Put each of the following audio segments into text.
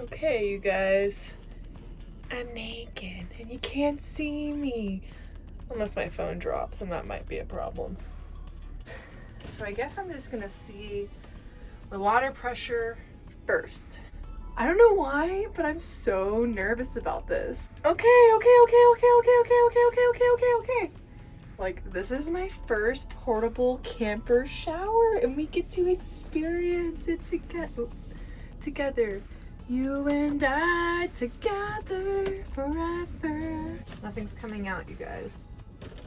Okay, you guys, I'm naked and you can't see me. Unless my phone drops, and that might be a problem. So I guess I'm just gonna see the water pressure first. I don't know why, but I'm so nervous about this. Okay. Like, this is my first portable camper shower, and we get to experience it together. You and I together forever. Nothing's coming out, you guys.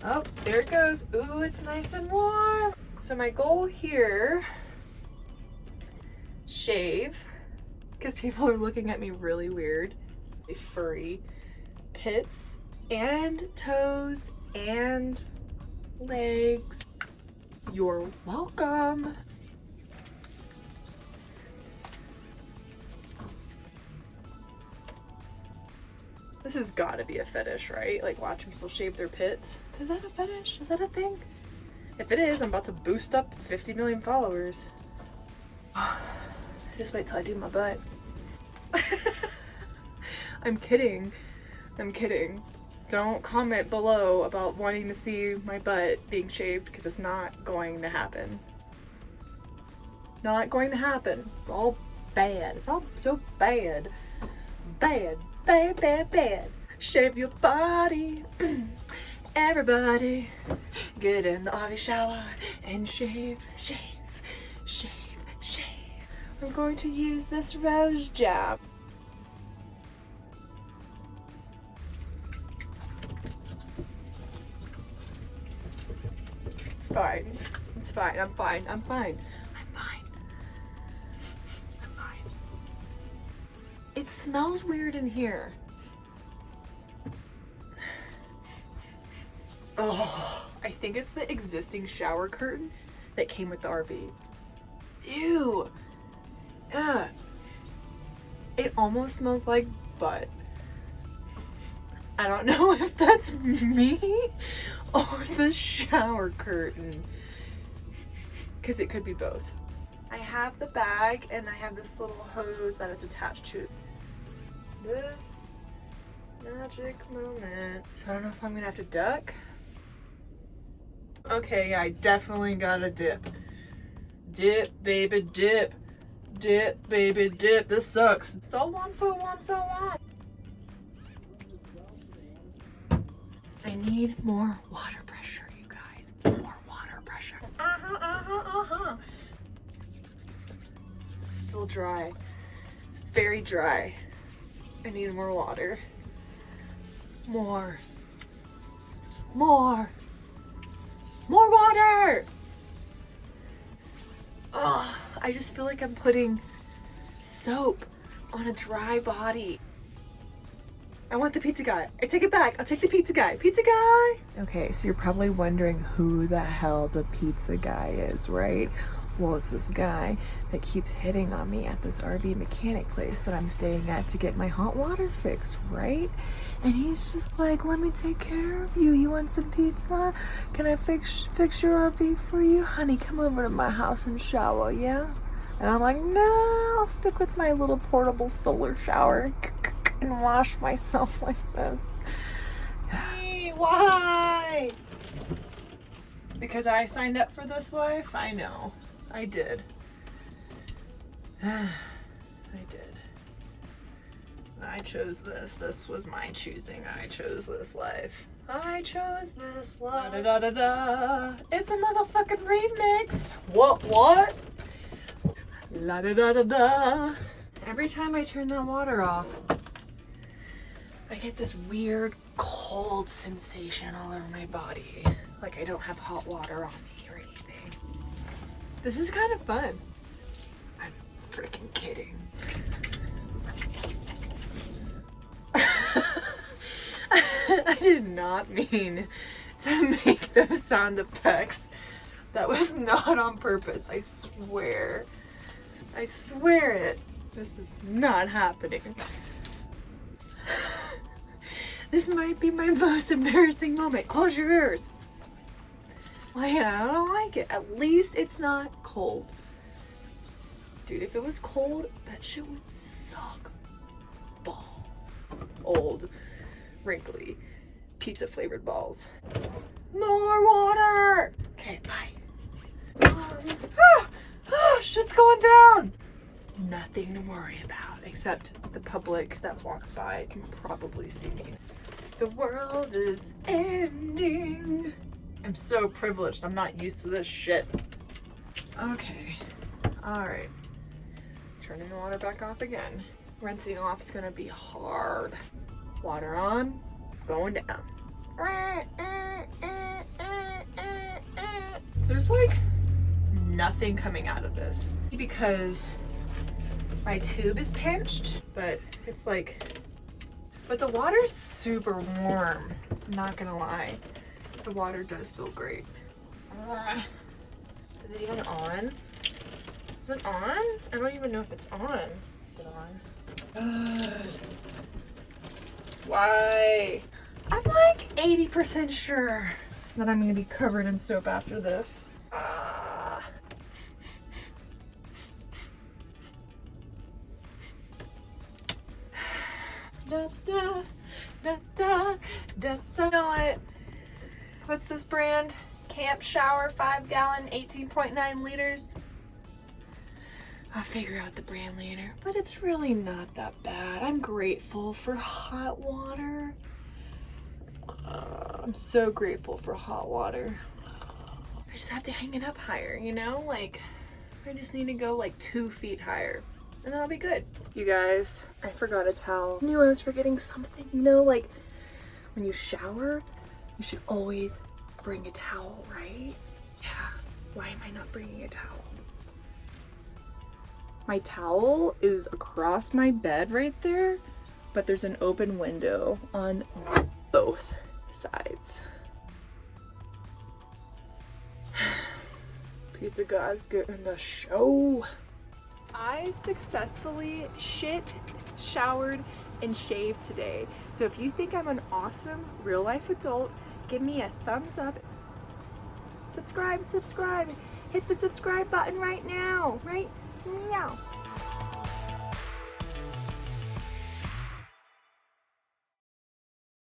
Oh, there it goes. Ooh, it's nice and warm. So my goal here, shave, because people are looking at me really weird. Furry pits and toes and legs. You're welcome. This has got to be a fetish, right? Like watching people shave their pits. Is that a fetish? Is that a thing? If it is, I'm about to boost up to 50 million followers. Just wait till I do my butt. I'm kidding. Don't comment below about wanting to see my butt being shaved, because it's not going to happen. Not going to happen. It's all bad. It's all so bad. Bad. Shave your body. Everybody get in the RV shower and shave. We're going to use this rose jab. It's fine. I'm fine. It smells weird in here. Oh, I think it's the existing shower curtain that came with the RV. Ew. Ugh. It almost smells like butt. I don't know if that's me or the shower curtain, because it could be both. I have the bag and I have this little hose that it's attached to. This magic moment. So I don't know if I'm gonna have to duck. Okay, yeah, I definitely gotta dip. Dip, baby, dip. Dip, baby, dip. This sucks. So warm. I need more water pressure, you guys. More water pressure. It's still dry. It's very dry. I need more water. More water! Ugh, I just feel like I'm putting soap on a dry body. I want the pizza guy. I take it back. I'll take the pizza guy. Pizza guy! Okay, so you're probably wondering who the hell the pizza guy is, right? Well, it's this guy that keeps hitting on me at this RV mechanic place that I'm staying at to get my hot water fixed, right? And he's just like, let me take care of you. You want some pizza? Can I fix your RV for you? Honey, come over to my house and shower, yeah? And I'm like, no, I'll stick with my little portable solar shower and wash myself like this. Hey, why? Because I signed up for this life? I know. I did. I did. I chose this. This was my choosing. I chose this life. I chose this life. Da da da da. It's a motherfucking remix. What? La da da da da. Every time I turn that water off, I get this weird cold sensation all over my body. Like I don't have hot water on me or anything. This is kind of fun. I'm freaking kidding. I did not mean to make those sound effects. That was not on purpose, I swear. I swear it. This is not happening. This might be my most embarrassing moment. Close your ears. Well, yeah, I don't like it. At least it's not cold. Dude, if it was cold, that shit would suck. balls. Old, wrinkly, pizza flavored balls. More water! Okay, bye. Shit's going down! Nothing to worry about, except the public that walks by can probably see me. The world is ending. I'm so privileged. I'm not used to this shit. Okay. Alright. Turning the water back off again. Rinsing off is gonna be hard. Water on, going down. There's like nothing coming out of this because my tube is pinched, but it's like, but the water's super warm. I'm not gonna lie. The water does feel great. Is it even on? Is it on? I don't even know if it's on. Is it on? Why? I'm like 80% sure that I'm gonna be covered in soap after this. Da, da, da, da, da, da. You know what? What's this brand? Camp Shower 5-gallon, 18.9 liters. I'll figure out the brand later, but it's really not that bad. I'm grateful for hot water. I'm so grateful for hot water. I just have to hang it up higher, you know? Like, I just need to go like 2 feet higher and then I'll be good. You guys, I forgot a towel. I knew I was forgetting something, you know? Like, when you shower, you should always bring a towel, right? Yeah, why am I not bringing a towel? My towel is across my bed right there, but there's an open window on both sides. Pizza God's getting a show. I successfully shit, showered, and shaved today. So if you think I'm an awesome real life adult, give me a thumbs up. Subscribe. Hit the subscribe button right now. Right now.